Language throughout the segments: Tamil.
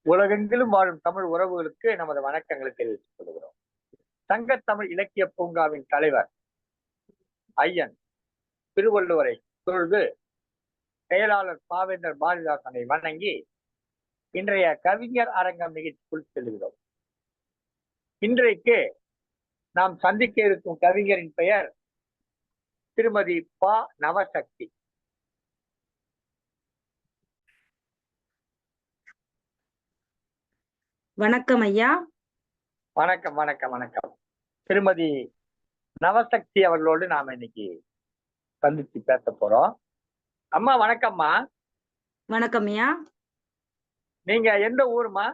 உலகெங்கிலும் வாழும் தமிழ் உறவுகளுக்கு நமது வணக்கங்களை தெரிவித்துக் கொள்கிறோம். சங்கத்தமிழ் இலக்கிய பூங்காவின் தலைவர் ஐயன் திருவள்ளுவரை தொழுது செயலாளர் பாவேந்தர் பாரதிதாசனை வணங்கி இன்றைய கவிஞர் அரங்கம் நிகழ்ச்சிக்குள் செல்கிறோம். இன்றைக்கு நாம் சந்திக்க இருக்கும் கவிஞரின் பெயர் திருமதி பா. நவசக்தி. வணக்கம் ஐயா. வணக்கம் வணக்கம் வணக்கம். திருமதி நவசக்தி அவர்களோடு நாம இன்னைக்கு சந்திச்சு பேச போறோம். அம்மா வணக்கம்மா. வணக்கம் ஐயா. நீங்க எந்த ஊருமா?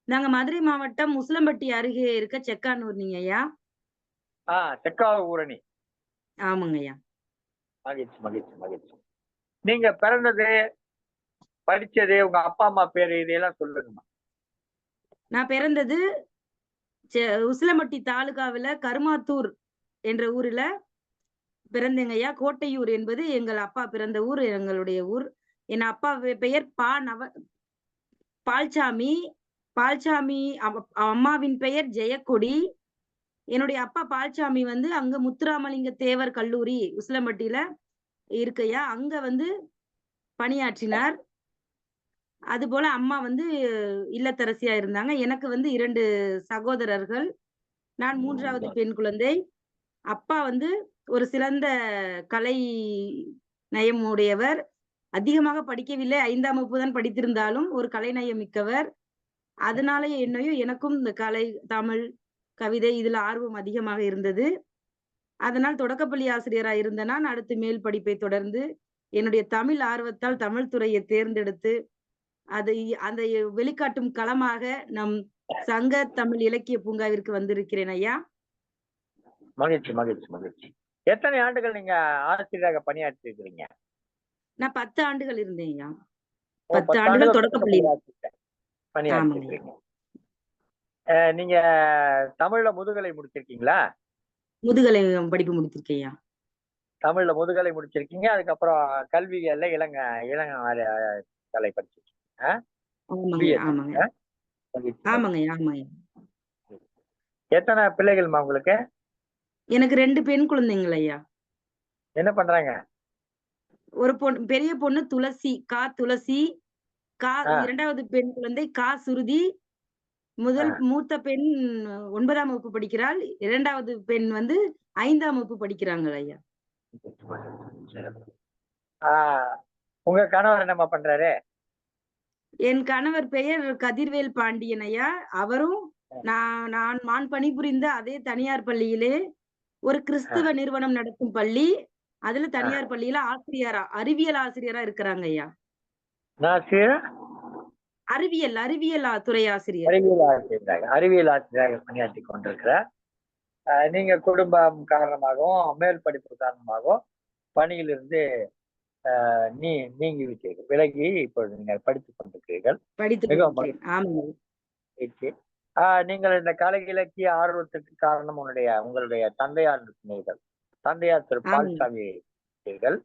நாங்க மதுரை மாவட்டம் முஸ்லம்பட்டி அருகே இருக்க செக்கானூர். நீங்க ஐயா? செக்காவூர் ஊரணி. ஆமாங்க ஐயா. மகிழ்ச்சி மகிழ்ச்சி மகிழ்ச்சி. நீங்க பிறந்தது, படிச்சது, உங்க அப்பா அம்மா பேரு இதையெல்லாம் சொல்லுங்கம்மா. நான் பிறந்தது உசிலம்பட்டி தாலுகாவில கருமாத்தூர் என்ற ஊர்ல பிறந்தேங்க ஐயா. கோட்டையூர் என்பது எங்கள் அப்பா பிறந்த ஊர், எங்களுடைய ஊர். என் அப்பா பெயர் பால்சாமி. பால்சாமி அம்மாவின் பெயர் ஜெயக்கொடி. என்னுடைய அப்பா பால்சாமி அங்க முத்துராமலிங்க தேவர் கல்லூரி உசிலம்பட்டியில இருக்கையா, அங்க பணியாற்றினார். அது போல அம்மா இல்லத்தரசியா இருந்தாங்க. எனக்கு 2 சகோதரர்கள். நான் 3வது பெண் குழந்தை. அப்பா ஒரு சிறந்த கலை நயம் உடையவர். அதிகமாக படிக்கவில்லை, 5ஆம் வகுப்பு தான் படித்திருந்தாலும் ஒரு கலைநயம் மிக்கவர். அதனால எனக்கும் இந்த கலை, தமிழ், கவிதை இதுல ஆர்வம் அதிகமாக இருந்தது. அதனால் தொடக்கப்பள்ளி ஆசிரியரா இருந்த நான் அடுத்து மேல் படிப்பை தொடர்ந்து என்னுடைய தமிழ் ஆர்வத்தால் தமிழ் துறையை தேர்ந்தெடுத்து அதை வெளிக்காட்டும் களமாக நம் சங்க தமிழ் இலக்கிய பூங்காவிற்கு வந்திருக்கிறேன் ஐயா. மகிழ்ச்சி மகிழ்ச்சி மகிழ்ச்சி. எத்தனை ஆண்டுகள் நீங்க ஆசிரியராக பணியாற்றி இருக்கிறீங்க? நான் 10 ஆண்டுகள் இருந்தேன் ஐயா. 10 ஆண்டுகள் தொடக்கப்பள்ளி பணியாற்றி இருக்கீங்க. நீங்க தமிழ்ல முதுகலை முடிச்சிருக்கீங்களா? முதுகலை படிப்பு முடிச்சிருக்கேன். தமிழ்ல முதுகலை முடிச்சிருக்கீங்க. அதுக்கப்புறம் கல்விகள்ல இளங்கலை படிச்சிருக்கீங்க. எத்தனை பிள்ளைகள்மா உங்களுக்கு? எனக்கு 2 பெண் குழந்தைங்கள் ஐயா. என்ன பண்றாங்க? ஒரு பொண்ணு, பெரிய பொண்ணு துளசி, துளசி. 2வது பெண் குழந்தை சுருதி. மூத்த பெண் 9ஆம் வகுப்பு படிக்கிறாள். 2வது பெண் 5ஆம் வகுப்பு படிக்கிறாங்க ஐயா. உங்க கணவர் என்னமா பண்றாரு? என் கணவர் பெயர் கதிர்வேல் பாண்டியன் ஐயா. அவரும் நான் பணிபுரிந்த அதே தனியார் பள்ளியிலே ஒரு கிறிஸ்துவ நிறுவனம் நடத்தும் பள்ளி, அதுல தனியார் பள்ளியில அறிவியல் ஆசிரியரா இருக்கிறாங்க ஐயா. அறிவியல் துறை ஆசிரியர். அறிவியல் ஆசிரியராக பணியாற்றி கொண்டிருக்கிறார். நீங்க குடும்பம் காரணமாகவும் மேல் படிப்பு காரணமாகவும் பணியிலிருந்து நீங்கி விட்டீர்கள், விலகி இப்பொழுது நீங்கள் படித்துக் கொண்டிருக்கிறீர்கள். நீங்கள் இந்த கலை இலக்கிய ஆர்வத்துக்கு காரணம் உங்களுடைய தந்தையார் இருக்கிறீர்கள். தந்தையார் திரு பால்சாமி இருக்கிறீர்கள்.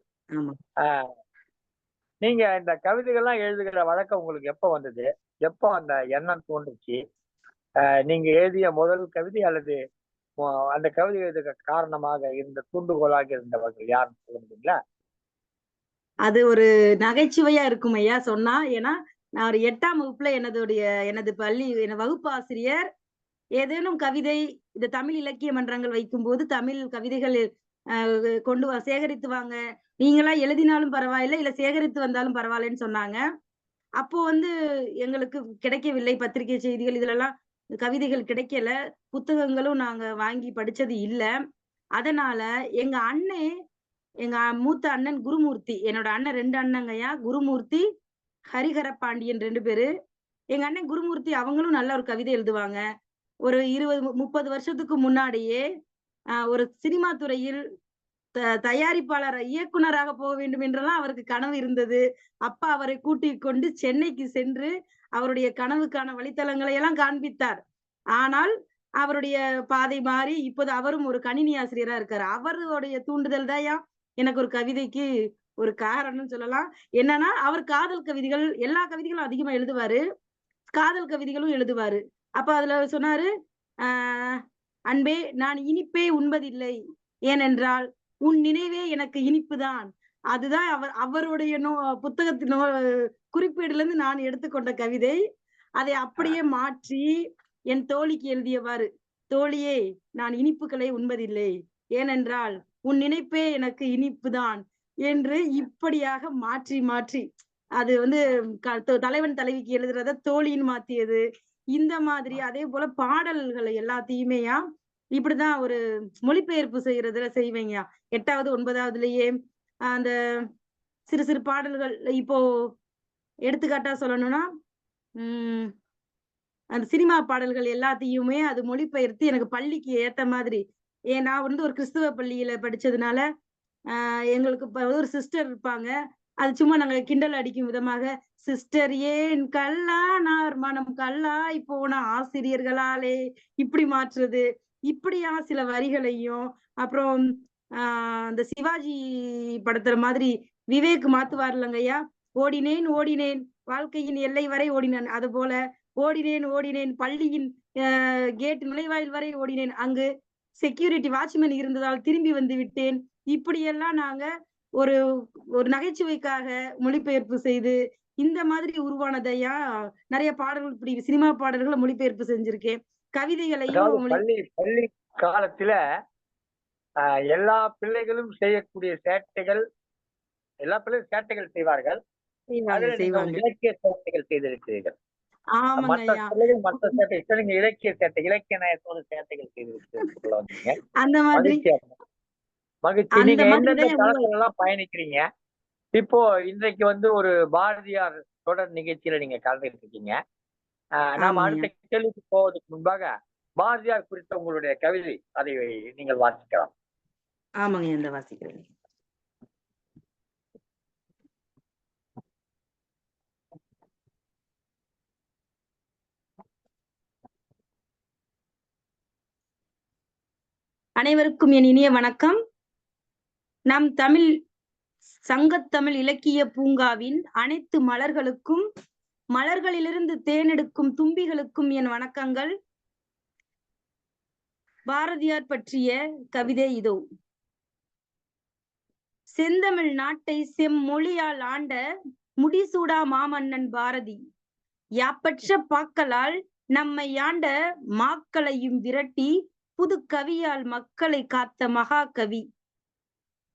நீங்க இந்த கவிதைகள்லாம் எழுதுகிற வழக்கம் உங்களுக்கு எப்ப வந்தது? எப்போ அந்த எண்ணம் தோன்றுச்சு? நீங்க எழுதிய முதல் கவிதை அல்லது அந்த கவிதை எழுதுக காரணமாக இருந்த தூண்டுகோலாக இருந்தவர்கள் யாருன்னு சொல்ல முடியுங்களா? அது ஒரு நகைச்சுவையா இருக்கும் ஐயா சொன்னா. ஏன்னா நான் ஒரு 8ஆம் வகுப்புல எனது பள்ளி வகுப்பு ஆசிரியர் ஏதேனும் கவிதை, இந்த தமிழ் இலக்கிய மன்றங்கள் வைக்கும் போது தமிழ் கவிதைகள் சேகரித்து வாங்க, நீங்களா எழுதினாலும் பரவாயில்லை, இல்ல சேகரித்து வந்தாலும் பரவாயில்லன்னு சொன்னாங்க. அப்போ எங்களுக்கு கிடைக்கவில்லை, பத்திரிகை செய்திகள் இதுலலாம் கவிதைகள் கிடைக்கல, புத்தகங்களும் நாங்க வாங்கி படிச்சது இல்ல. அதனால எங்க மூத்த அண்ணன் குருமூர்த்தி, என்னோட அண்ணன் 2 அண்ணங்கய்யா, குருமூர்த்தி, ஹரிஹர பாண்டியன் 2 பேரு. எங்க அண்ணன் குருமூர்த்தி அவங்களும் நல்ல ஒரு கவிதை எழுதுவாங்க. ஒரு 20-30 வருஷத்துக்கு முன்னாடியே ஒரு சினிமா துறையில் தயாரிப்பாளர், இயக்குனராக போக வேண்டும் என்றெல்லாம் அவருக்கு கனவு இருந்தது. அப்பா அவரை கூட்டிக் கொண்டு சென்னைக்கு சென்று அவருடைய கனவுக்கான வழித்தளங்களை எல்லாம் காண்பித்தார். ஆனால் அவருடைய பாதை மாறி இப்போது அவரும் ஒரு கணினி ஆசிரியரா இருக்காரு. அவருடைய தூண்டுதல் தான் எனக்கு ஒரு கவிதைக்கு ஒரு காரணம்னு சொல்லலாம். என்னன்னா, அவர் காதல் கவிதைகள் எல்லா கவிதைகளும் அதிகமா எழுதுவாரு. காதல் கவிதைகளும் எழுதுவாரு. அப்ப அதுல சொன்னாரு, ஆ "அன்பே நான் இனிப்பே உண்பதில்லை. ஏனென்றால் உன் நினைவே எனக்கு இனிப்புதான்." அதுதான் அவருடைய புத்தகத்தின் குறிப்பேடுல இருந்து நான் எடுத்துக்கொண்ட கவிதை. அதை அப்படியே மாற்றி என் தோழிக்கு எழுதியவாறு, "தோழியே நான் இனிப்புகளை உண்பதில்லை. ஏனென்றால் உன் நினைப்பே எனக்கு இனிப்புதான்." என்று இப்படியாக மாற்றி மாற்றி அது வந்து தலைவன் தலைவிக்கு எழுதுறத தோழின்னு மாத்தியது. இந்த மாதிரி அதே போல பாடல்கள் எல்லாத்தையுமேயா இப்படிதான் ஒரு மொழிபெயர்ப்பு செய்யறதுல செய்வேங்கயா. 8வது 9வதுலயே அந்த சிறு சிறு பாடல்கள் இப்போ எடுத்துக்காட்டா சொல்லணும்னா உம் அந்த சினிமா பாடல்கள் எல்லாத்தையுமே அது மொழிபெயர்த்து எனக்கு பள்ளிக்கு ஏத்த மாதிரி நான் வந்து ஒரு கிறிஸ்துவ பள்ளியில படிச்சதுனால எங்களுக்கு ஒரு சிஸ்டர் இருப்பாங்க. அது சும்மா நாங்க கிண்டல் அடிக்கும் விதமாக, சிஸ்டர் ஏன் கல்லானார் மனம் கல்லாய் போன ஆசிரியர்களாலே இப்படி மாற்றுறது, இப்படியா சில வரிகளையும் அப்புறம் இந்த சிவாஜி படத்துல மாதிரி விவேக் மாத்துவார் இல்லைங்கய்யா, ஓடினேன் ஓடினேன் வாழ்க்கையின் எல்லை வரை ஓடினேன். அது போல ஓடினேன் ஓடினேன் பள்ளியின் கேட் நுழைவாயில் வரை ஓடினேன், அங்கு செக்யூரிட்டி வாட்ச்மேன் இருந்ததால் திரும்பி வந்து விட்டேன். இப்படியெல்லாம் நாங்க ஒரு ஒரு நகைச்சுவைக்காக மொழிபெயர்ப்பு செய்து இந்த மாதிரி உருவானதையா நிறைய பாடல்கள், இப்படி சினிமா பாடல்களை மொழிபெயர்ப்பு செஞ்சிருக்கேன். கவிதைகளையும் பள்ளி பள்ளி காலத்துல எல்லா பிள்ளைகளும் செய்யக்கூடிய சேட்டைகள், எல்லா பிள்ளைகளும் சேட்டைகள் செய்வார்கள். அதுல நீங்க இலக்கிய சேட்டைகள் செய்திருக்கிறீர்கள். மற்ற பிள்ளைகள் மற்ற சேட்டை, நீங்க இலக்கிய சேட்டை, இலக்கிய நயத்தோட சேட்டைகள் செய்திருக்கிறீங்க. அந்த மாதிரி மகிழ்ச்சி. நீங்க எந்தெந்த தளத்துல எல்லாம் பயணிக்கிறீங்க? இப்போ இன்றைக்கு வந்து ஒரு பாரதியார் தொடர் நிகழ்ச்சியில நீங்க கலந்துட்டு இருக்கீங்க. நாம அடுத்த கேள்விக்கு போவதற்கு முன்பாக பாரதியார் குறித்த உங்களுடைய கவிதை, அதை நீங்கள் வாசிக்கலாம். ஆமாங்க, இந்த வாசிக்கிறேன். அனைவருக்கும் என் இனிய வணக்கம். நம் தமிழ் சங்கத்தமிழ் இலக்கிய பூங்காவின் அனைத்து மலர்களுக்கும், மலர்களிலிருந்து தேனெடுக்கும் தும்பிகளுக்கும் என் வணக்கங்கள். பாரதியார் பற்றிய கவிதை இதோ. செந்தமிழ் நாட்டை செம்மொழியால் ஆண்ட முடிசூடா மாமன்னன் பாரதி, யாப்பற்ற பாக்களால் நம்மை ஆண்ட மாக்களையும் விரட்டி புது கவியால் மக்களை காத்த மகாகவி.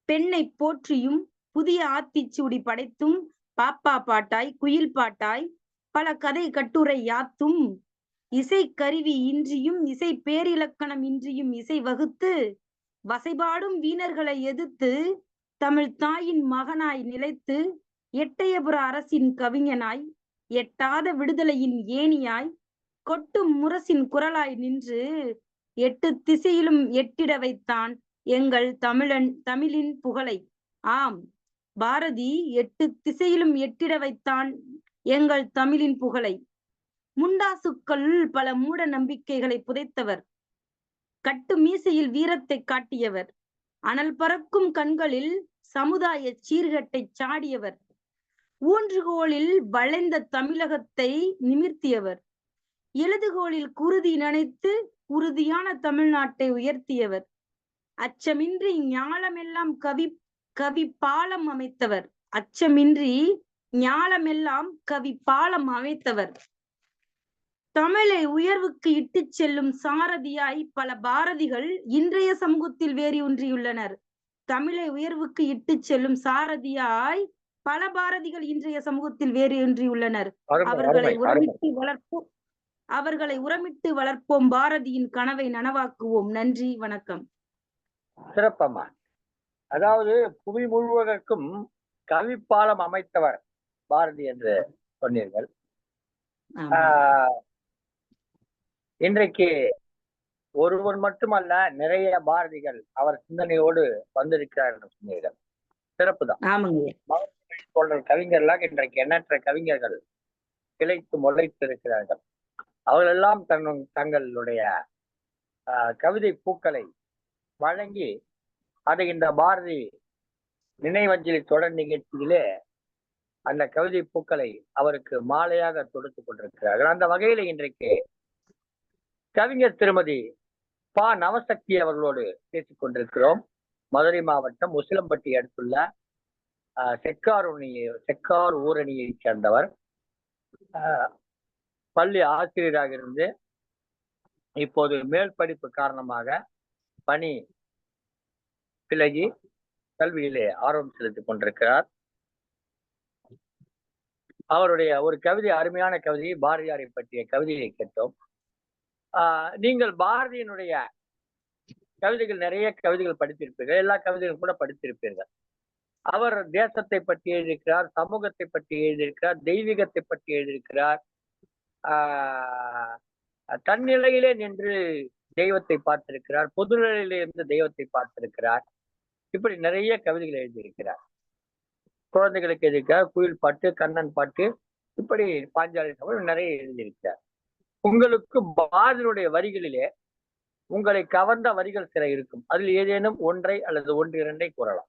பெண்ணை போற்றியும் புதிய ஆத்திச்சூடி படைத்தும் பாப்பா பாட்டாய் குயில் பாட்டாய் பல கதை கட்டுரை யாத்தும் இசை கருவி இன்றியும் இசை பேரிலக்கணம் இன்றியும் இசை வகுத்து வசைபாடும் வீணர்களை எதிர்த்து தமிழ் தாயின் மகனாய் நிலைத்து எட்டயபுர அரசின் கவிஞனாய் எட்டாத விடுதலையின் ஏணியாய் கொட்டும் முரசின் குரலாய் நின்று எட்டு திசையிலும் எட்டிட வைத்தான் எங்கள் தமிழின் புகழை. ஆம், பாரதி எட்டு திசையிலும் எட்டிட வைத்தான் எங்கள் தமிழின் புகழை. முண்டாசுக்கள் பல மூட நம்பிக்கைகளை புதைத்தவர், கட்டு மீசையில் வீரத்தை காட்டியவர், அனல் பறக்கும் கண்களில் சமுதாய சீர்கட்டை சாடியவர், ஊன்றுகோலில் வளைந்த தமிழகத்தை நிமிர்த்தியவர், எழுதுகோலில் குருதி நனைத்து உறுதியான தமிழ்நாட்டை உயர்த்தியவர், அச்சமின்றி ஞாலமெல்லாம் கவி பாலம் அமைத்தவர், அச்சமின்றி ஞாலமெல்லாம் கவி பாலம் அமைத்தவர், தமிழை உயர்வுக்கு இட்டு செல்லும் சாரதியாய் பல பாரதிகள் இன்றைய சமூகத்தில் வேறி ஒன்றியுள்ளனர். தமிழை உயர்வுக்கு இட்டு செல்லும் சாரதியாய் பல பாரதிகள் இன்றைய சமூகத்தில் வேறு ஒன்றியுள்ளனர். அவர்களை உரமிட்டு வளர்ப்போம், பாரதியின் கனவை நனவாக்குவோம். நன்றி, வணக்கம். சிறப்பம்மா. அதாவது புவி முழுவதற்கும் கவிப்பாலம் அமைத்தவர் பாரதி என்று சொன்னீர்கள். இன்றைக்கு ஒருவர் மட்டுமல்ல, நிறைய பாரதிகள் அவர் சிந்தனையோடு வந்திருக்கிறார் என்று சொன்னீர்கள். சிறப்புதான். கவிஞர்களாக இன்றைக்கு எண்ணற்ற கவிஞர்கள் கிளைத்து முளைத்து இருக்கிறார்கள். அவர்களெல்லாம் தங்களுடைய கவிதை பூக்களை வழங்கி அதை இந்த பாரதி நினைவஞ்சலி தொடர் நிகழ்ச்சியிலே அந்த கவிதை பூக்களை அவருக்கு மாலையாக தொடுத்துக் கொண்டிருக்கிறார்கள். அந்த வகையில இன்றைக்கு கவிஞர் திருமதி பா நவசக்தி அவர்களோடு பேசிக் கொண்டிருக்கிறோம். மதுரை மாவட்டம் உசிலம்பட்டி அடுத்துள்ள செக்கார் ஊரணியை சேர்ந்தவர். பள்ளி ஆசிரியராக இருந்து இப்போது மேல் படிப்பு காரணமாக பணி விலகி கல்வியிலே ஆர்வம் செலுத்திக் கொண்டிருக்கிறார். அவருடைய ஒரு கவிதை, அருமையான கவிதை, பாரதியாரை பற்றிய கவிதையை கேட்டோம். நீங்கள் பாரதியினுடைய கவிதைகள், நிறைய கவிதைகள் படித்திருப்பீர்கள், எல்லா கவிதைகளும் கூட படித்திருப்பீர்கள். அவர் தேசத்தை பற்றி எழுதியிருக்கிறார், சமூகத்தை பற்றி எழுதியிருக்கிறார், தெய்வீகத்தை பற்றி எழுதியிருக்கிறார், தன்னிலையிலே நின்று தெய்வத்தை பார்த்திருக்கிறார், பொதுநிலையிலே இருந்து தெய்வத்தை பார்த்திருக்கிறார். இப்படி நிறைய கவிதைகள் எழுதியிருக்கிறார். குழந்தைகளுக்கு எழுதியிருக்கிறார், குயில் பாட்டு, கண்ணன் பாட்டு, இப்படி பாஞ்சாலி சபதம் நிறைய எழுதியிருக்கிறார். உங்களுக்கு பாரதியுடைய வரிகளிலே உங்களை கவர்ந்த வரிகள் சில இருக்கும். அதில் ஏதேனும் ஒன்றை அல்லது ஒன்று இரண்டை கூறலாம்.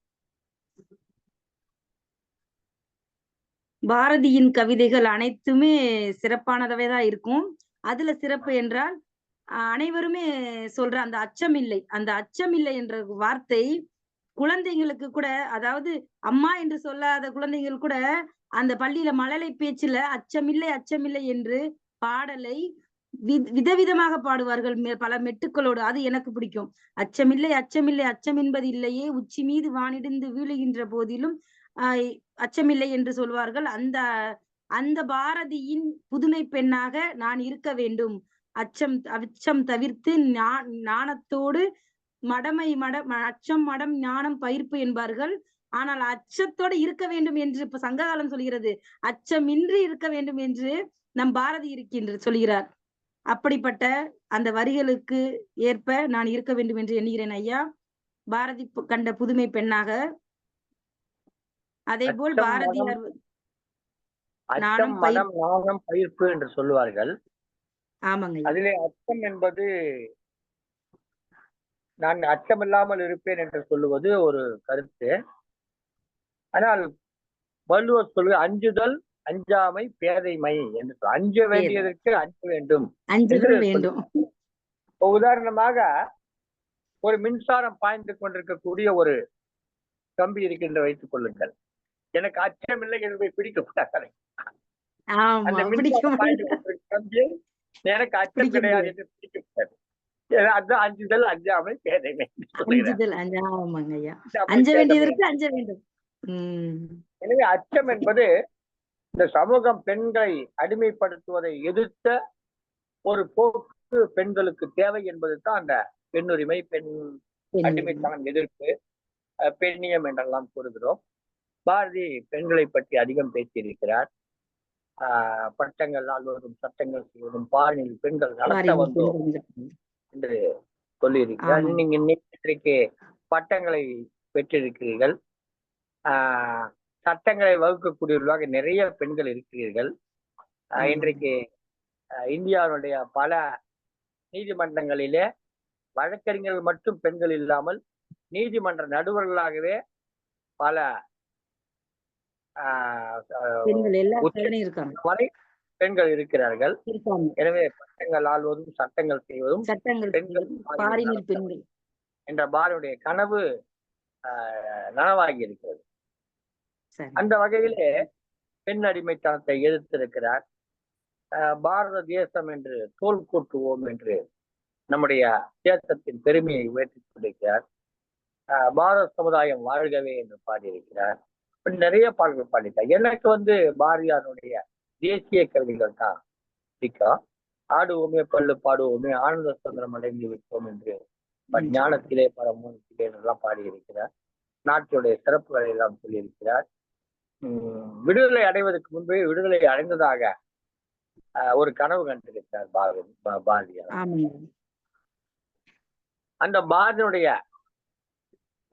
பாரதியின் கவிதைகள் அனைத்துமே சிறப்பானதவே தான் இருக்கும். அதுல சிறப்பு என்றால் அனைவருமே சொல்ற அந்த அச்சமில்லை, அந்த அச்சமில்லை என்ற வார்த்தை குழந்தைங்களுக்கு கூட, அதாவது அம்மா என்று சொல்லாத குழந்தைகள் கூட அந்த பள்ளியில மழலை பேச்சுல அச்சமில்லை அச்சமில்லை என்று பாடலை விதவிதமாக பாடுவார்கள், பல மெட்டுக்களோடு. அது எனக்கு பிடிக்கும். அச்சமில்லை அச்சமில்லை அச்சம் என்பது இல்லையே, உச்சி மீது வானிடிந்து வீழுகின்ற போதிலும் அச்சமில்லை என்று சொல்வார்கள். அந்த பாரதியின் புதுமை பெண்ணாக நான் இருக்க வேண்டும். அச்சம் தவிர்த்து ஞானத்தோடு அச்சம் மடம் ஞானம் பயிர்ப்பு என்பார்கள். ஆனால் அச்சத்தோடு இருக்க வேண்டும் என்று இப்ப சங்ககாலம் சொல்கிறது, அச்சமின்றி இருக்க வேண்டும் என்று நம் பாரதி சொல்கிறார். அப்படிப்பட்ட அந்த வரிகளுக்கு ஏற்ப நான் இருக்க வேண்டும் என்று எண்ணுகிறேன் ஐயா. பாரதி கண்ட புதுமை பெண்ணாக. அதே போல் பாரதியார் நாணம் பயிர்ப்பு என்று சொல்லுவார்கள். ஆமாங்க. அதிலே அச்சம் என்பது, நான் அச்சமில்லாமல் இருப்பேன் என்று சொல்லுவது ஒரு கருத்து. ஆனால் வள்ளுவர் சொல்வது அஞ்சுதல் அஞ்சாமை பேதைமை என்று சொல்ல, அஞ்ச வேண்டியதற்கு அஞ்ச வேண்டும். உதாரணமாக ஒரு மின்சாரம் பாய்ந்து கொண்டிருக்கக்கூடிய ஒரு கம்பி இருக்கின்ற வைத்துக் கொள்ளுங்கள். எனக்கு அச்சம் இல்லை என்று பிடிக்கக்கூடாது. அந்த மின்சாரம் பாய்ந்து கொண்டிருக்க கம்பியை எனக்கு அச்சம் கிடையாது என்று பிடிக்கக்கூடாது. அதுதான் அஞ்சுதல் அஞ்சாமை பேதைமை. எனவே அச்சம் என்பது இந்த சமூகம் பெண்களை அடிமைப்படுத்துவதை எதிர்த்த ஒரு போக்கு பெண்களுக்கு தேவை என்பது தான் அந்த பெண்ணுரிமை, பெண் அடிமைத்தனம் எதிர்ப்பு, பெண்ணியம் என்றெல்லாம் கூறுகிறோம். பாரதி பெண்களை பற்றி அதிகம் பேசியிருக்கிறார். பட்டங்கள் ஆள்வதும் சட்டங்கள் செய்வதும் பாரினில் பெண்கள் நடத்த வந்தோம் என்று சொல்லியிருக்கிறார். நீங்க இன்றைக்கு பட்டங்களை பெற்றிருக்கிறீர்கள், சட்டங்களை வகுக்கக்கூடியவர்களாக நிறைய பெண்கள் இருக்கிறீர்கள். இன்றைக்கு இந்தியாவுடைய பல நீதிமன்றங்களிலே வழக்கறிஞர்கள் மட்டும் பெண்கள் இல்லாமல் நீதிமன்ற நடுவர்களாகவே பல பெண்கள் இருக்கிறார்கள். எனவே பட்டங்கள் ஆள்வதும் சட்டங்கள் செய்வதும் பெண்கள் என்ற பாரதியுடைய கனவு நனவாகி இருக்கிறது. அந்த வகையிலே பெண் அடிமைத்தனத்தை எதிர்த்திருக்கிறார். பாரத தேசம் என்று தோல் கூட்டுவோம் என்று நம்முடைய தேசத்தின் பெருமையை உயர்த்தி கொண்டிருக்கிறார். பாரத சமுதாயம் வாழ்கவே என்று பாடியிருக்கிறார். நிறைய பாடல்கள் பாடிட்டார். எனக்கு பாரதியாருடைய தேசிய கவிதைகள் தான் பிடிக்கும். ஆடுவோமே பல்லு பாடுவோமே ஆனந்த சுதந்திரம் அடைந்து விட்டோம் என்று ஞானத்திலே பரமோனத்திலே என்றெல்லாம் பாடியிருக்கிறார். நாட்டுடைய சிறப்புகளை எல்லாம் சொல்லியிருக்கிறார். விடுதலை அடைவதற்கு முன்பே விடுதலை அடைந்ததாக ஒரு கனவு கண்டிருக்கிறார் பாரதியார். அந்த பாரதியுடைய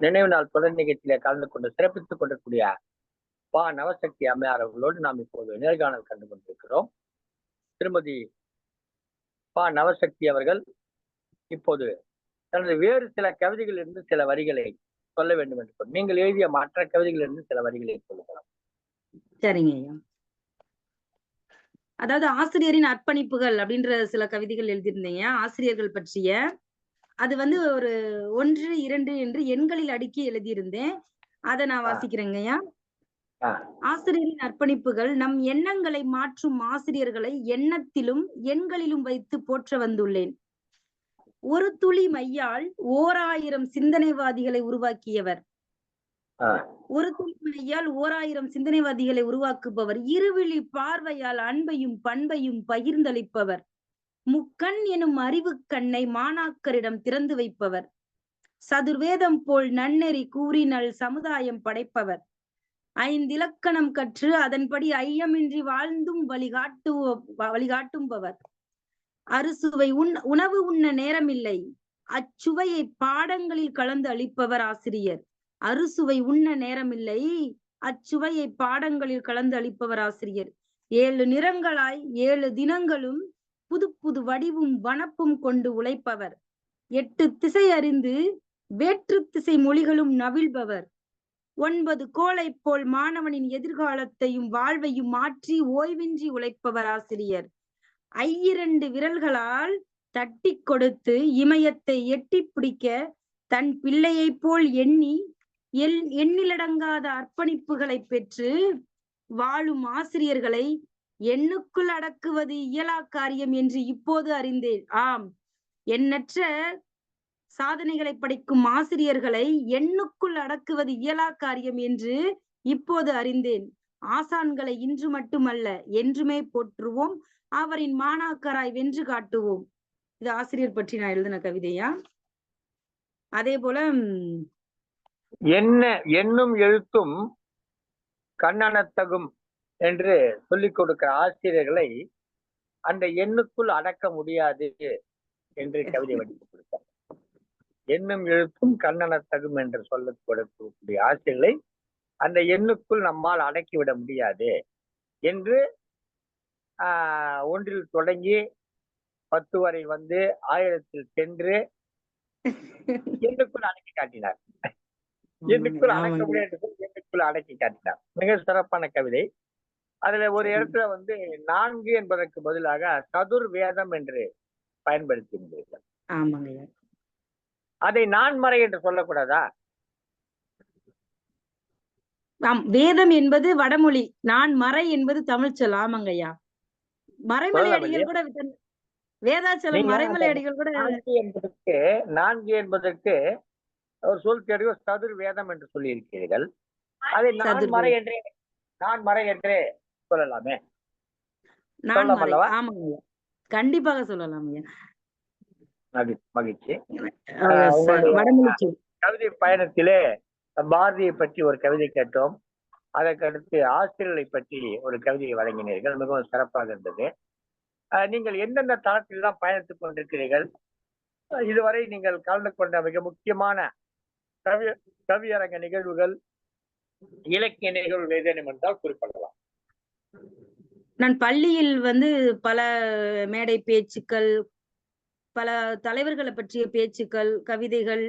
நினைவு நாள் தொடர் நிகழ்ச்சியில கலந்து கொண்டு சிறப்பித்துக் கொண்டிருக்கூடிய பா நவசக்தி அம்மையார் அவர்களோடு நாம் இப்போது நேர்காணல் கண்டு கொண்டிருக்கிறோம். திருமதி பா நவசக்தி அவர்கள் இப்போது தனது வேறு சில கவிதைகளிலிருந்து சில வரிகளை சொல்ல வேண்டும் என்று நீங்கள் எழுதிய மற்ற கவிதைகளிலிருந்து சில வரிகளை சொல்லுங்கள். சரிங்க ஐயா. அதாவது ஆசிரியரின் அர்ப்பணிப்புகள் அப்படின்ற சில கவிதைகள் எழுதியிருந்தீங்க ஆசிரியர்கள் பற்றிய. அது வந்து ஒரு 1, 2 என்று எண்களில் அடுக்கி எழுதியிருந்தேன். அதை நான் வாசிக்கிறேங்க ஐயா. ஆசிரியரின் அர்ப்பணிப்புகள். நம் எண்ணங்களை மாற்றும் ஆசிரியர்களை எண்ணத்திலும் எண்களிலும் வைத்து போற்ற வந்துள்ளேன். ஒரு துளி மையால் 1000 சிந்தனைவாதிகளை உருவாக்கியவர். ஒரு துளி மையால் 1000 சிந்தனைவாதிகளை உருவாக்குபவர். இருவிழி பார்வையால் அன்பையும் பண்பையும் பகிர்ந்தளிப்பவர். முக்கண் எனும் அறிவு கண்ணை மாணாக்கரிடம் திறந்து வைப்பவர். சதுர்வேதம் போல் நன்னெறி கூறினல் சமுதாயம் படைப்பவர். 5 இலக்கணம் கற்று அதன்படி ஐயமின்றி வாழ்ந்தும் வழிகாட்டும்பவர். அறுசுவை உணவு உண்ண நேரமில்லை, அச்சுவையை பாடங்களில் கலந்து அளிப்பவர் ஆசிரியர். அறுசுவை உண்ண நேரமில்லை, அச்சுவையை பாடங்களில் கலந்து அளிப்பவர் ஆசிரியர். 7 நிறங்களாய் 7 தினங்களும் புது புது வடிவும் வனப்பும் கொண்டு உழைப்பவர். 8 திசை அறிந்து வேற்று திசை மொழிகளும் நவிழ்பவர். 9 கோளை போல் மாணவனின் எதிர்காலத்தையும் வாழ்வையும் மாற்றி ஓய்வின்றி உழைப்பவர் ஆசிரியர். 2 விரல்களால் தட்டி கொடுத்து இமயத்தை எட்டி பிடிக்க தன் பிள்ளையை போல் எண்ணிலடங்காத அர்ப்பணிப்புகளை பெற்று வாழும் ஆசிரியர்களை எண்ணுக்குள் அடக்குவது இயலா காரியம் என்று இப்போது அறிந்தேன். ஆம், எண்ணற்ற சாதனைகளை படைக்கும் ஆசிரியர்களை எண்ணுக்குள் அடக்குவது இயலா காரியம் என்று இப்போது அறிந்தேன். ஆசான்களை இன்று மட்டுமல்ல என்றுமே போற்றுவோம், அவரின் மாணாக்கராய் வென்று காட்டுவோம். இது ஆசிரியர் பற்றி நான் எழுதின கவிதையா. அதே போல எண்ணும் எழுத்தும் கண்ணனத்தகும் என்று சொல்லிக் கொடுக்கிற ஆசிரியர்களை அந்த எண்ணுக்குள் அடக்க முடியாது என்று கவிதை வடித்து கொடுத்தார். எண்ணும் எழுத்தும் கண்ணனத்தகும் என்று சொல்ல கொடுக்கக்கூடிய ஆசிரியர்களை அந்த எண்ணுக்குள் நம்மால் அடக்கிவிட முடியாது என்று 1 தொடங்கி 10 வரை வந்து 1000 சென்று எண்ணுக்குள் அடக்கி காட்டினார். எண்ணுக்குள் அடக்க முடியாது, எண்ணுக்குள் அடக்கி காட்டினார். மிக சிறப்பான கவிதை. அதுல ஒரு இடத்துல வந்து 4 என்பதற்கு பதிலாக சதுர் வேதம் என்று பயன்படுத்தியிருந்தீர்கள். அதை நான்மறை என்று சொல்லக்கூடாதா? வேதம் என்பது வடமொழி, நான் மறை என்பது தமிழ் சொல். ஆமாங்கய்யா. மறைமலை அடிகள் கூட வேதாச்சலம் மறைமலை அடிகள் கூட 4 என்பதற்கு ஒரு சொல் தெரியும், சதுர் வேதம் என்று சொல்லி இருக்கிறீர்கள். அதை நான் மறை என்றே சொல்லலாமே? கண்டிப்பாக சொல்லலாம். மகிழ்ச்சி. கவிதை பயணத்திலே பாரதியை பற்றி ஒரு கவிதை கேட்டோம். அதற்கடுத்து ஆசிரியர்களை பற்றி ஒரு கவிதையை வழங்கினீர்கள். மிகவும் சிறப்பாக இருந்தது. நீங்கள் எந்தெந்த தளத்தில் தான் பயணித்துக் கொண்டிருக்கிறீர்கள்? இதுவரை நீங்கள் கலந்து கொண்ட மிக முக்கியமான கவியரங்க நிகழ்வுகள், இலக்கிய நிகழ்வுகள் ஏதேனும் என்றால் குறிப்பிடலாம். நான் பள்ளியில் வந்து பல மேடை பேச்சுக்கள், பல தலைவர்களை பற்றிய பேச்சுக்கள், கவிதைகள்,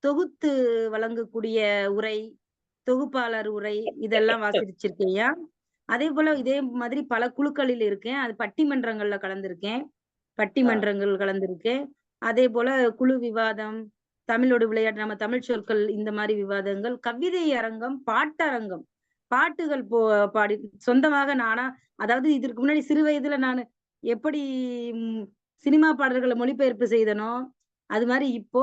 தொகுத்து வழங்கக்கூடிய உரை, தொகுப்பாளர் உரை, இதெல்லாம் வாசிச்சிருக்கேயா. அதே போல இதே மாதிரி பல குழுக்களில் இருக்கேன். அது பட்டிமன்றங்கள்ல கலந்திருக்கேன். அதே போல குழு விவாதம், தமிழோடு விளையாட்டு, நம்ம தமிழ் சொற்கள், இந்த மாதிரி விவாதங்கள், கவிதை அரங்கம், பாட்டரங்கம், பாட்டுகள் பாடி சொந்தமாக நானா, அதாவது இதற்கு முன்னாடி சிறு வயதுல நான் எப்படி சினிமா பாடல்களை மொழிபெயர்ப்பு செய்தனோ அது மாதிரி இப்போ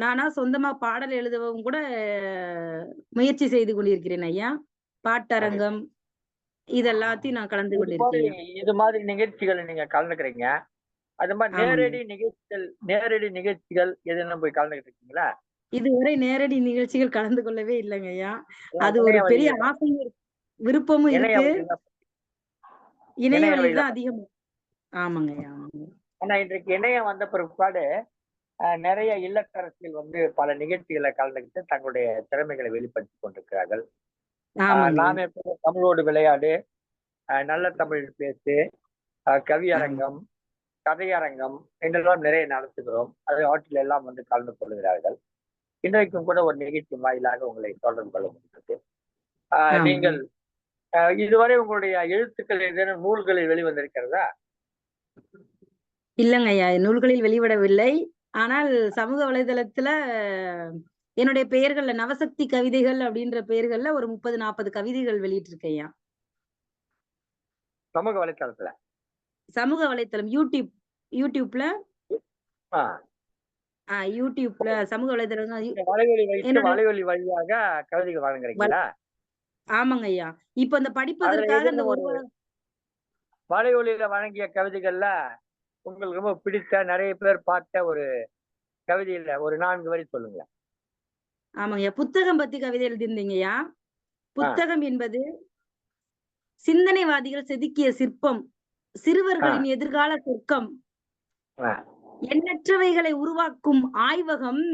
நானா சொந்தமா பாடல் எழுதவும் கூட முயற்சி செய்து கொண்டிருக்கிறேன் ஐயா. பாட்டரங்கம் இதெல்லாத்தையும் நான் கலந்து கொண்டிருக்கேன். இது மாதிரி நிகழ்ச்சிகளை நீங்க கலந்துக்கிறீங்க. அது மாதிரி நேரடி நிகழ்ச்சிகள் எதுவும் போய் கலந்துக்கிட்டு இருக்கீங்களா? இதுவரை நேரடி நிகழ்ச்சிகள் கலந்து கொள்ளவே இல்லைங்க ஐயா. அது ஒரு பெரிய ஆசையும் விருப்பமும் இருக்கு. இணையவழியில் தான் அதிகம். ஆமாங்க ஐயா. ஆனா இன்றைக்கு இணையம் வந்த பிற்பாடு நிறைய இல்லத்தரசிகள் வந்து பல நிகழ்ச்சிகளை கலந்துக்கிட்டு தங்களுடைய திறமைகளை வெளிப்படுத்தி கொண்டிருக்கிறார்கள். நாமே தமிழோடு விளையாடு, நல்ல தமிழ் பேசு, கவியரங்கம், கதையரங்கம் என்றெல்லாம் நிறைய நடத்துகிறோம். அதை ஆற்றில் எல்லாம் வந்து கலந்து கொள்கிறார்கள். இன்றைக்கும் கூட ஒரு நிகழ்ச்சி வாயிலாக உங்களை தொடர்பு கொள்ள முடிகிறது. ஆமா. நீங்கள் இதுவரை உங்களுடைய எழுத்துக்கள் ஏதேனும் நூல்களில் வெளிவந்திருக்கிறதா? இல்லங்க ஐயா, நூல்களில் வெளிவிடவில்லை. ஆனால் சமூக வலைதளத்துல என்னுடைய பெயர்கள்ல நவசக்தி கவிதைகள் அப்படின்ற பெயர்கள்ல ஒரு 30, 40 கவிதைகள் வெளியிட்டிருக்கேன் ஐயா. சமூக வலைத்தளத்துல? சமூக வலைத்தளம் யூடியூப்ல ஆ, யூடியூப்ல சமூக வலைதளம் இந்த வலைவலி வைத்து என்னுடைய வலைவலி வழியாக கவிதைகள் வழங்குறீங்களா? ஆமாங்க ஐயா. இப்ப இந்த அதுல படிப்பதற்காக இந்த ஏதேனும் ஒரு ஒரு வலைவலியில வழங்கிய கவிதைகள்ல உங்களுக்கு ரொம்ப பிடித்த, நிறைய பேர் பார்த்த ஒரு கவிதையில ஒரு 4 வரி சொல்லுங்க. ஆமாங்கய்யா, புத்தகம் பத்தி கவிதை எழுதியிருந்தீங்கய்யா. ஆ, புத்தகம் என்பது சிந்தனைவாதிகள் செதுக்கிய சிற்பம், ஆ, சிறுவர்களின் எதிர்கால சொர்க்கம், ஆ. எண்ணற்றவைகளை உருவாக்கும் ஆய்வகம்,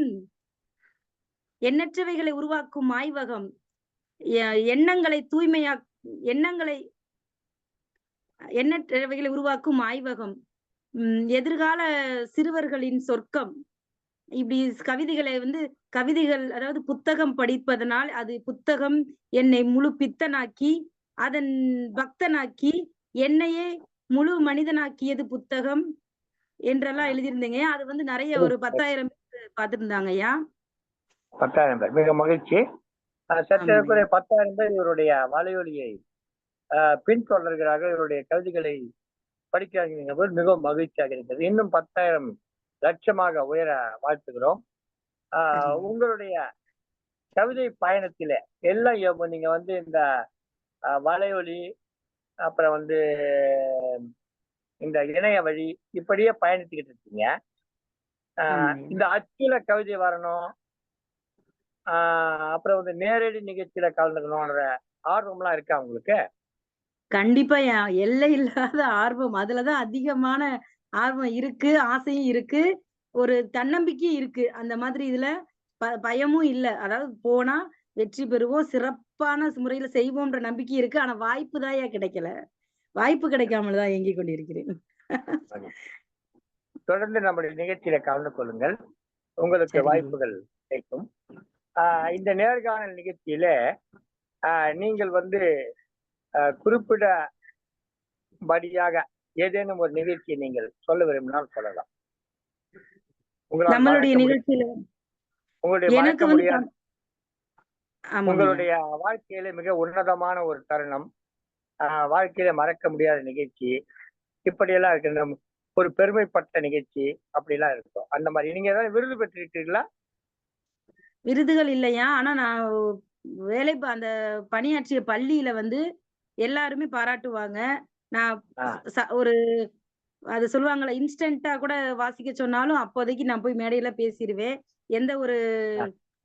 எண்ணற்றவைகளை உருவாக்கும் ஆய்வகம், எண்ணங்களை எண்ணங்களை எண்ணற்றவைகளை உருவாக்கும் ஆய்வகம், எதிர்கால சிறுவர்களின் சொர்க்கம். இப்படி கவிதைகளை கவிதைகள், அதாவது புத்தகம் படிப்பதனால் அது புத்தகம் என்னை முழு பித்தனாக்கி, அதன் பக்தனாக்கி, என்னையே முழு மனிதனாக்கியது புத்தகம் என்றெல்லாம் எழுதியிருந்தீங்க. அது நிறைய ஒரு 10,000 பேர் பார்த்திருந்தாங்க ஐயா. 10,000 பேர், மிக மகிழ்ச்சி. ஆமாங்க ஐயா. சற்றேறக்குறைய 10,000 பேர் இவருடைய வலையொலியை பின்தொடர்கிறார்கள், இவருடைய கவிதைகளை படிக்கிறார்கள் போது மிகவும் மகிழ்ச்சியாக இருக்கிறது. இன்னும் 10,000 லட்சமாக உயர வாழ்த்துகிறோம். உங்களுடைய கவிதை பயணத்திலே எல்லாம் நீங்க இந்த வலையொலி, அப்புறம் இந்த இணைய வழி இப்படியே பயணிச்சுக்கிட்டு இருக்கீங்க. இந்த அச்சுல கவிதை வரணும், அப்புறம் நேரடி நிகழ்ச்சியில கலந்துக்கணும்ன்ற ஆர்வம்லாம் இருக்கா உங்களுக்கு? கண்டிப்பா எல்லை இல்லாத ஆர்வம். அதுலதான் அதிகமான ஆர்வம் இருக்கு, ஆசையும் இருக்கு, ஒரு தன்னம்பிக்கையும் இருக்கு. அந்த மாதிரி இதுல பயமும் இல்ல. அதாவது போனா வெற்றி பெறுவோம், சிறப்பான முறையில செய்வோம்ன்ற நம்பிக்கை இருக்கு. ஆனா வாய்ப்பு தான் கிடைக்கல. வாய்ப்பு கிடைக்காமல் தான் இயங்கிக் கொண்டிருக்கிறேன். தொடர்ந்து நம்முடைய நிகழ்ச்சியில கலந்து கொள்ளுங்கள், உங்களுக்கு வாய்ப்புகள் கிடைக்கும். இந்த நேர்காணல் நிகழ்ச்சியில நீங்கள் குறிப்பிடபடியாக ஏதேனும் ஒரு நிகழ்ச்சியை நீங்கள் சொல்ல விரும்பினால் சொல்லலாம். நம்மளுடைய நிகழ்ச்சியில எனக்கு உங்களுடைய வாழ்க்கையில மிக உன்னதமான ஒரு தருணம், வாழ்க்கையில மறக்க முடியாத நிகழ்ச்சி, இப்படியெல்லாம் இருக்கு, ஒரு பெருமைப்பட்ட நிகழ்ச்சி அப்படிலாம் இருக்கும். அந்த மாதிரி நீங்க ஏதாவது விருது பெற்றிருக்கீங்களா? விருதுகள் இல்லையா, ஆனா நான் அந்த பணியாற்றிய பள்ளியில எல்லாருமே பாராட்டுவாங்க. நான் ஒரு அது சொல்லுவாங்கல்ல, இன்ஸ்டன்ட்டா கூட வாசிக்க சொன்னாலும் அப்போதைக்கு நான் போய் மேடையில பேசிடுவேன். எந்த ஒரு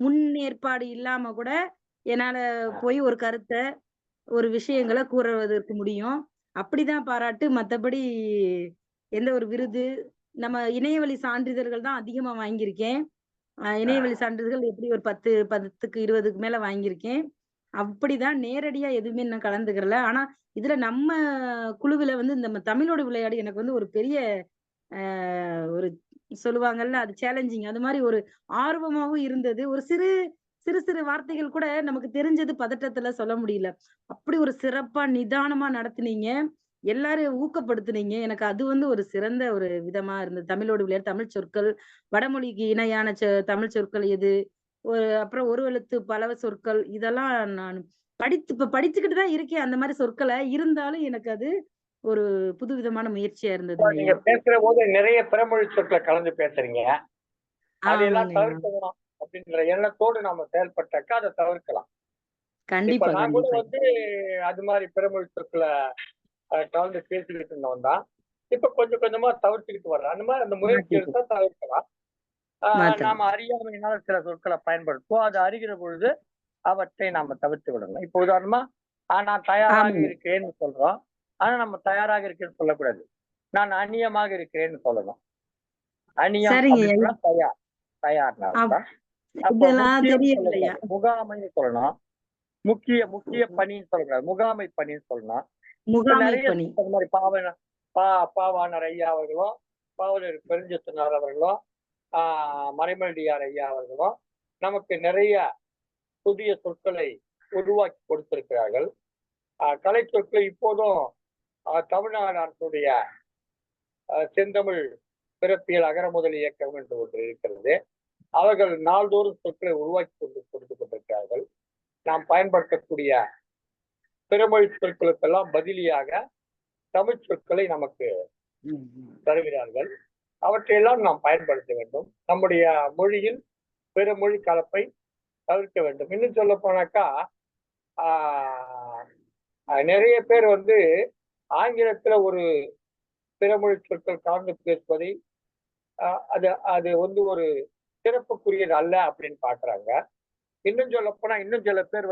முன்னேற்பாடு இல்லாம கூட என்னால போய் ஒரு கருத்த, ஒரு விஷயங்களை கூறுவதற்கு முடியும். அப்படிதான் பாராட்டு. மத்தபடி எந்த ஒரு விருது, நம்ம இணையவழி சான்றிதழ்கள் தான் அதிகமா வாங்கியிருக்கேன். இணையவழி சான்றிதழ்கள் எப்படி ஒரு 10க்கு 20க்கு மேல வாங்கியிருக்கேன். அப்படிதான் நேரடியா எதுவுமே நான் கலந்துக்கிறல. ஆனா இதுல நம்ம குழுவில இந்த தமிழோடு விளையாடு எனக்கு ஒரு பெரிய ஒரு சொல்லுவாங்கல்ல, அது சேலஞ்சிங். அது மாதிரி ஒரு ஆர்வமாவும் இருந்தது. ஒரு சிறு சிறு வார்த்தைகள் கூட நமக்கு தெரிஞ்சது பதட்டத்துல சொல்ல முடியல. அப்படி ஒரு சிறப்பா நிதானமா நடத்துனீங்க. எல்லாரையும் ஊக்கப்படுத்துனீங்க. எனக்கு அது ஒரு சிறந்த ஒரு விதமா இருந்தது. தமிழோடு விளையாடு, தமிழ் சொற்கள், வடமொழிக்கு இணையான தமிழ் சொற்கள் எது? அப்புறம் ஒரு எழுத்து பலவ சொற்கள், இதெல்லாம் நான் இப்ப படிச்சுக்கிட்டு தான் இருக்கேன் அந்த மாதிரி சொற்களை. இருந்தாலும் எனக்கு அது ஒரு புதுவிதமான முயற்சியா இருந்தது. நீங்க பேசுற போது நிறைய பிறமொழி சொற்களை கலந்து பேசுறீங்க. அதையெல்லாம் தவிர்க்கணும் அப்படின்ற எண்ணத்தோடு நாம செயல்பட்டாக்கா அதை தவிர்க்கலாம். இப்ப நான் கூட அது மாதிரி பிறமொழி சொற்களை கலந்து பேசிக்கிட்டு இருந்தவன் தான். இப்ப கொஞ்சம் கொஞ்சமா தவிர்த்துக்கிட்டு வர்றேன். அந்த மாதிரி அந்த முயற்சி எடுத்தா தவிர்க்கலாம். நாம அறியாமையினால சில சொற்களை பயன்படுத்துவோம். அது அறிகிற பொழுது அவற்றை நாம தவிர்த்து விடணும். இப்ப உதாரணமா நான் தயாராக இருக்கிறேன்னு சொல்றோம். ஆனா நம்ம தயாராக இருக்கிறேன்னு சொல்லக்கூடாது. நான் அந்நியமாக இருக்கிறேன்னு சொல்லணும். அந்நியம் அப்படின்னா தயார், தயார்னா முகாமைன்னு சொல்லணும். முக்கிய பணின்னு சொல்லக்கூடாது, முகாமை பணின்னு சொல்லணும். நிறைய மாதிரி பாவாணர் ஐயா அவர்களும், பாவலர் பெருஞ்செத்தினார் அவர்களும், மறைமலடியார் ஐயா அவர்களும், நமக்கு நிறைய புதிய சொற்களை உருவாக்கி கொடுத்திருக்கிறார்கள். கலை சொற்கள் இப்போதும் தமிழ்நாடு அரசுடைய செந்தமிழ் பிறப்பியல் அகரமுதல் இயக்கம் என்று ஒன்று இருக்கிறது. அவர்கள் நாள்தோறும் சொற்களை உருவாக்கி கொடுத்துக் கொண்டிருக்கிறார்கள். நாம் பயன்படுத்தக்கூடிய பிறமொழி சொற்களுக்கெல்லாம் பதிலியாக தமிழ் சொற்களை நமக்கு தருகிறார்கள். அவற்றையெல்லாம் நாம் பயன்படுத்த வேண்டும். நம்முடைய மொழியில் பிற மொழி கலப்பை தவிர்க்க வேண்டும். இன்னும் சொல்ல போனாக்கா நிறைய பேர் ஆங்கிலத்துல ஒரு பிறமொழி சொற்கள் கலந்து பேசுவதை அது ஒரு சிறப்புக்குரியது அல்ல அப்படின்னு பாக்குறாங்க. இன்னும் சொல்ல போனா இன்னும் சில பேர்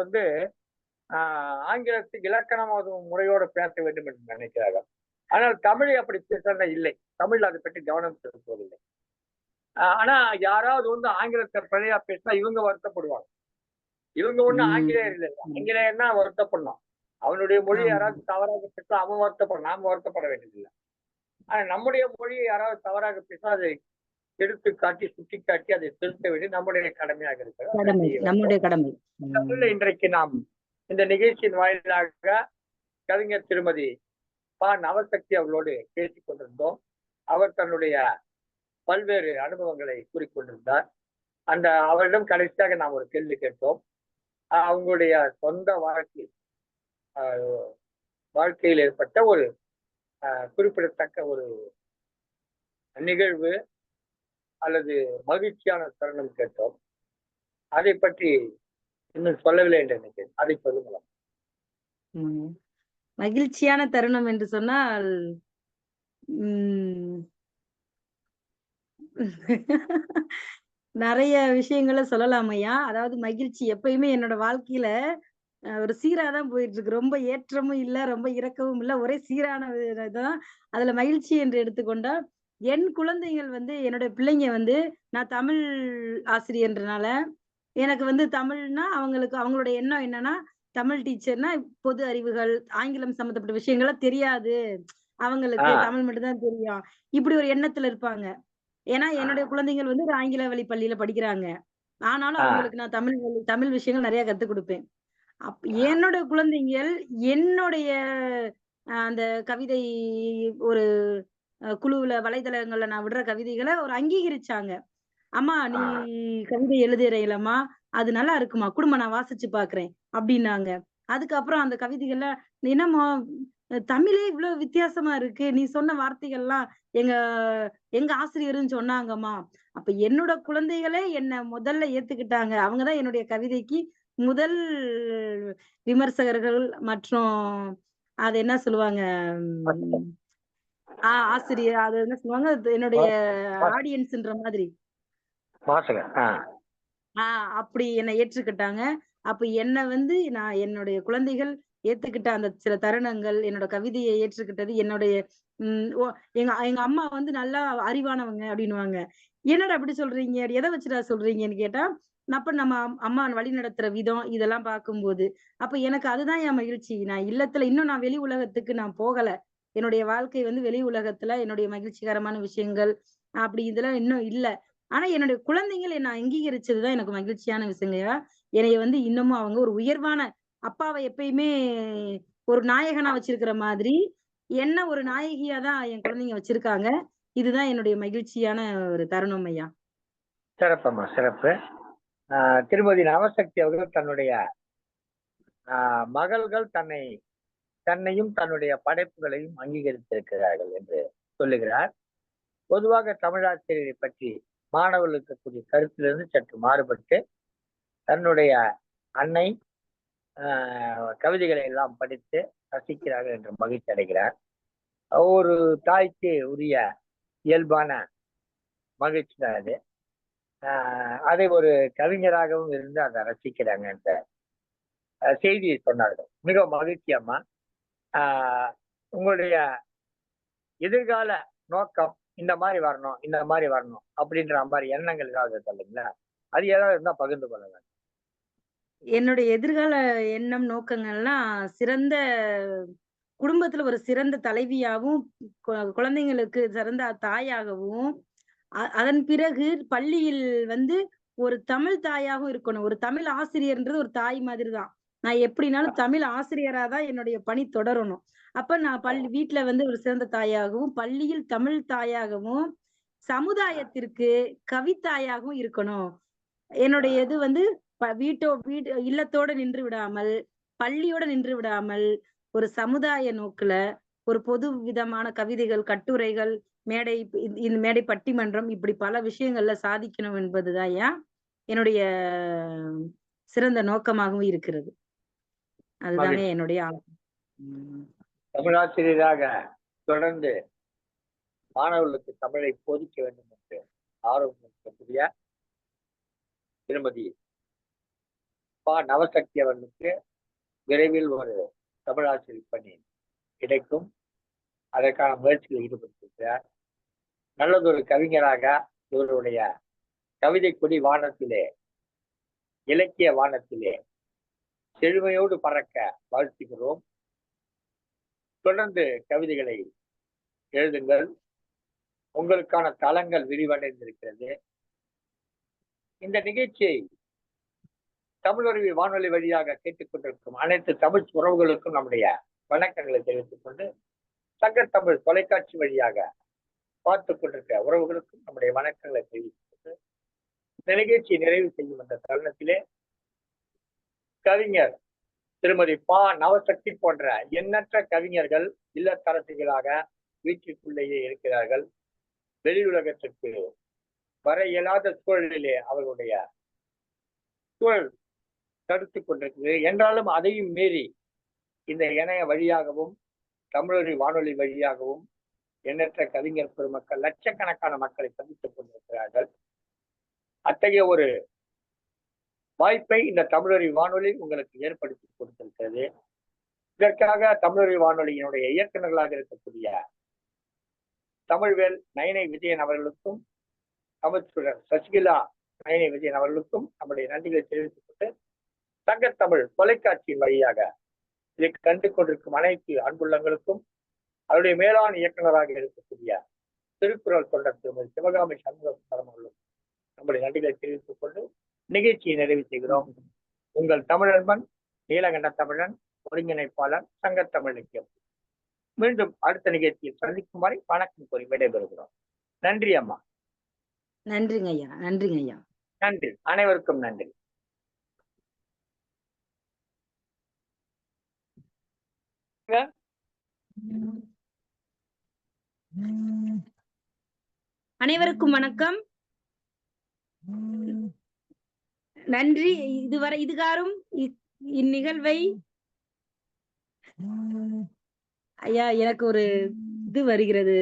ஆங்கிலத்துக்கு இலக்கணமாக முறையோட பேச வேண்டும் என்று நினைக்கிறார்கள். ஆனால் தமிழை அப்படி பேசுறதா இல்லை. தமிழ் அதை பற்றி கவனம் செலுத்துவதில்லை. ஆனா யாராவது ஆங்கிலத்தை பிழையா பேசினா இவங்க வருத்தப்படுவாங்க. இவங்க ஒண்ணும் ஆங்கிலேயர் இல்லை. ஆங்கிலேயர்னா வருத்தப்படணும். அவனுடைய மொழி யாராவது தவறாக பேசினா அவன் வருத்தப்படும், நாம வருத்தப்பட வேண்டியதில்லை. ஆனா நம்முடைய மொழியை யாராவது தவறாக பேசினா அதை எடுத்து காட்டி சுட்டி காட்டி அதை திருத்த வேண்டிய நம்முடைய கடமையாக இருக்கிறது. இன்றைக்கு நாம் இந்த நிகழ்ச்சியின் வாயிலாக கவிஞர் திருமதி ப. நவசக்தி அவர்களோடு பேசிக் கொண்டிருந்தோம். அவர் தன்னுடைய பல்வேறு அனுபவங்களை கூறிக்கொண்டிருந்தார். அவரிடம் கடைசியாக நாம் ஒரு கேள்வி கேட்டோம். அவங்களுடைய சொந்த வாழ்க்கையில் ஏற்பட்ட ஒரு குறிப்பிடத்தக்க ஒரு நிகழ்வு அல்லது மகிழ்ச்சியான தருணம் கேட்டோம். அதை பற்றி இன்னும் சொல்லவில்லை என்று நினைக்கிறேன். அதை சொல்லுங்களா? மகிழ்ச்சியான தருணம் என்று சொன்னால் நிறைய விஷயங்களை சொல்லலாம் ஐயா. அதாவது மகிழ்ச்சி எப்பயுமே என்னோட வாழ்க்கையில ஒரு சீராதான் போயிட்டு இருக்கு. ரொம்ப ஏற்றமும் இல்ல, ரொம்ப இறக்கவும் இல்ல, ஒரே சீரான இதுதான். அதுல மகிழ்ச்சி என்று எடுத்துக்கொண்டா என் குழந்தைகள் என்னுடைய பிள்ளைங்க நான் தமிழ் ஆசிரியர்ன்றனால எனக்கு தமிழ்னா அவங்களுக்கு அவங்களோட எண்ணம் என்னன்னா, தமிழ் டீச்சர்னா பொது அறிவுகள், ஆங்கிலம் சம்பந்தப்பட்ட விஷயங்கள தெரியாது, அவங்களுக்கு தமிழ் மட்டும்தான் தெரியும், இப்படி ஒரு எண்ணத்துல இருப்பாங்க. ஏன்னா என்னுடைய குழந்தைகள் ஒரு ஆங்கில வழி பள்ளியில படிக்கிறாங்க. ஆனாலும் அவங்களுக்கு நான் தமிழ் விஷயங்கள் நிறைய கத்துக் கொடுப்பேன். என்னோட குழந்தைகள் என்னுடைய அந்த கவிதை ஒரு குழுவுல வலைதளங்கள்ல நான் விடுற கவிதைகளை ஒரு அங்கீகரிச்சாங்க. அம்மா நீ கவிதை எழுதுறீங்களம்மா, அது நல்லா இருக்குமா, குடும்ப நான் வாசிச்சு பாக்குறேன் அப்படின்னாங்க. அதுக்கப்புறம் அந்த கவிதைகள்ல என்னம்மா தமிழே இவ்வளவு வித்தியாசமா இருக்கு, நீ சொன்ன வார்த்தைகள்லாம் எங்க எங்க ஆசிரியர்னு சொன்னாங்கம்மா. அப்ப என்னோட குழந்தைகளே என்ன முதல்ல ஏத்துக்கிட்டாங்க. அவங்கதான் என்னுடைய கவிதைக்கு முதல் விமர்சகர்கள் மற்றும் அது என்ன சொல்லுவாங்க, ஆசிரியர், அது என்ன சொல்லுவாங்க, என்னுடைய ஆடியன்ஸ்ன்ற மாதிரி அப்படி என்னை ஏற்றுக்கிட்டாங்க. அப்ப என்ன நான் என்னுடைய குழந்தைகள் ஏத்துக்கிட்ட அந்த சில தருணங்கள், என்னோட கவிதையை ஏற்றுக்கிட்டது, என்னுடைய எங்க அம்மா நல்லா அறிவானவங்க அப்படின்னுவாங்க. என்னடா அப்படி சொல்றீங்க, எதை வச்சுடா சொல்றீங்கன்னு கேட்டா, அப்ப நம்ம அம்மா வழி நடத்துற விதம் இதெல்லாம் பார்க்கும்போது அப்ப எனக்கு அதுதான் என் மகிழ்ச்சி. நான் இல்லத்துல இன்னும் நான் வெளி உலகத்துக்கு நான் போகல. என்னுடைய வாழ்க்கை வெளி உலகத்துல என்னுடைய மகிழ்ச்சிகரமான விஷயங்கள் அப்படி இதெல்லாம் இன்னும் இல்ல. ஆனா என்னுடைய குழந்தைகள் என்ன அங்கீகரிச்சதுதான் எனக்கு மகிழ்ச்சியான விஷயங்க. என்னைய இன்னமும் அவங்க ஒரு உயர்வான அப்பாவை எப்பயுமே ஒரு நாயகனா வச்சிருக்கிற மாதிரி என்ன ஒரு நாயகியா தான் என் குழந்தைங்க வச்சிருக்காங்க. இதுதான் என்னுடைய மகிழ்ச்சியான ஒரு தருணம் ஐயா. சிறப்பம்மா, சிறப்பு. திருமதி நவசக்தி அவர்கள் தன்னுடைய மகள்கள் தன்னையும் தன்னுடைய படைப்புகளையும் அங்கீகரித்திருக்கிறார்கள் என்று சொல்லுகிறார். பொதுவாக தமிழாசிரியரை பற்றி மாணவர்களுக்கு கூடிய கருத்திலிருந்து சற்று மாறுபட்டு தன்னுடைய அன்னை கவிதைகளை எல்லாம் படித்து ரசிக்கிறார்கள் என்று மகிழ்ச்சி அடைகிறார். ஒரு தாய்க்கு உரிய இயல்பான மகிழ்ச்சி தான் அது. அதை ஒரு கவிஞராகவும் இருந்து அதை ரசிக்கிறாங்க என்ற செய்தியை சொன்னார்கள். மிக மகிழ்ச்சி அம்மா. உங்களுடைய எதிர்கால நோக்கம் இந்த மாதிரி வரணும் அப்படின்ற மாதிரி எண்ணங்கள் ஏதாவது சொல்லுங்களா? அது ஏதாவது இருந்தா பகிர்ந்து கொள்ளுங்க. என்னுடைய எதிர்கால எண்ணம் நோக்கங்கள்லாம் சிறந்த குடும்பத்துல ஒரு சிறந்த தலைவியாகவும், குழந்தைங்களுக்கு சிறந்த தாயாகவும், அதன் பிறகு பள்ளியில் ஒரு தமிழ் தாயாகவும் இருக்கணும். ஒரு தமிழ் ஆசிரியர்ன்றது ஒரு தாய் மாதிரி தான். நான் எப்படினாலும் தமிழ் ஆசிரியரா தான் என்னுடைய பணி தொடரணும். அப்ப நான் வீட்ல வந்து ஒரு சிறந்த தாயாகவும், பள்ளியில் தமிழ் தாயாகவும், சமுதாயத்திற்கு கவித்தாயாகவும் இருக்கணும். என்னுடைய இது வந்து வீடு இல்லத்தோட நின்று விடாமல், பள்ளியோட நின்று விடாமல், ஒரு சமுதாய நோக்குல, ஒரு பொது விதமான கவிதைகள், கட்டுரைகள், மேடை இந்த மேடை பட்டிமன்றம் இப்படி பல விஷயங்கள்ல சாதிக்கணும் என்பதுதான்யா என்னுடைய சிறந்த நோக்கமாகவும் இருக்கிறது. அதுதாங்க என்னுடைய தமிழாசிரியராக தொடர்ந்து மாணவர்களுக்கு தமிழை போதிக்க வேண்டும் என்று ஆர்வம் இருக்கக்கூடிய திருமதி நவசக்தி அவர்களுக்கு விரைவில் ஒரு தமிழாசிரியர் பணி கிடைக்கும். அதற்கான முயற்சியில் ஈடுபட்டிருக்கிறார். நல்லதொரு கவிஞராக இவருடைய கவிதை கொடி வானத்திலே, இலக்கிய வானத்திலே செழுமையோடு பறக்க வாழ்த்துகிறோம். தொடர்ந்து கவிதைகளை எழுதுங்கள். உங்களுக்கான தளங்கள் விரிவடைந்திருக்கிறது. இந்த நிகழ்ச்சியை தமிழுரிமை வானொலி வழியாக கேட்டுக்கொண்டிருக்கும் அனைத்து தமிழ் உறவுகளுக்கும் நம்முடைய வணக்கங்களை தெரிவித்துக் கொண்டு, சங்கத்தமிழ் தொலைக்காட்சி வழியாக பார்த்துக் கொண்டிருக்கிற உறவுகளுக்கும் நம்முடைய வணக்கங்களை தெரிவித்துக் கொண்டு, இந்த நிகழ்ச்சியை நிறைவு செய்யும் அந்த தருணத்திலே கவிஞர் திருமதி நவசக்தி போன்ற எண்ணற்ற கவிஞர்கள் இல்லத்தரசிகளாக வீட்டிற்குள்ளேயே இருக்கிறார்கள். வெளியுலகத்திற்கு வர இயலாத சூழலிலே அவர்களுடைய சூழல் தடுத்துக் கொண்டிருக்கிறது. என்றாலும் அதையும் மீறி இந்த இணைய வழியாகவும் தமிழொலி வானொலி வழியாகவும் எண்ணற்ற கவிஞர் பெருமக்கள், லட்சக்கணக்கான மக்களை சந்தித்துக் கொண்டிருக்கிறார்கள். அத்தகைய ஒரு வாய்ப்பை இந்த தமிழொலி வானொலி உங்களுக்கு ஏற்படுத்தி கொடுத்திருக்கிறது. இதற்காக தமிழொலி வானொலியினுடைய இயக்குநர்களாக இருக்கக்கூடிய தமிழ்வேல் நயனை விஜயன் அவர்களுக்கும், அமைச்சர் சசிகலா நயனை விஜயன் அவர்களுக்கும் நம்முடைய நன்றிகளை தெரிவித்துக் கொண்டு, சங்கத்தமிழ் தொலைக்காட்சியின் வழியாக இதை கண்டு கொண்டிருக்கும் அனைத்து அன்புள்ளங்களுக்கும், அவருடைய மேலாண் இயக்குநராக இருக்கக்கூடிய திருக்குறள் தொண்டர் திருமதி சிவகாமி சண்முகம் அவர்களும் நம்முடைய நன்றிகளை தெரிவித்துக் கொண்டு நிகழ்ச்சியை நிறைவு செய்கிறோம். உங்கள் தமிழன்பன் நீலகண்ட தமிழன், ஒருங்கிணைப்பாளர், சங்கத்தமிழ் இலக்கியம். மீண்டும் அடுத்த நிகழ்ச்சியில் சந்திக்கும் வரை வணக்கம் கூறி விடைபெறுகிறோம். நன்றி அம்மா. நன்றிங்க ஐயா. நன்றிங்க ஐயா. நன்றி. அனைவருக்கும் நன்றி. அனைவருக்கும் வணக்கம். நன்றி. இதுகாரும் இந்நிகழ்வை ஐயா எனக்கு ஒரு இது வருகிறது.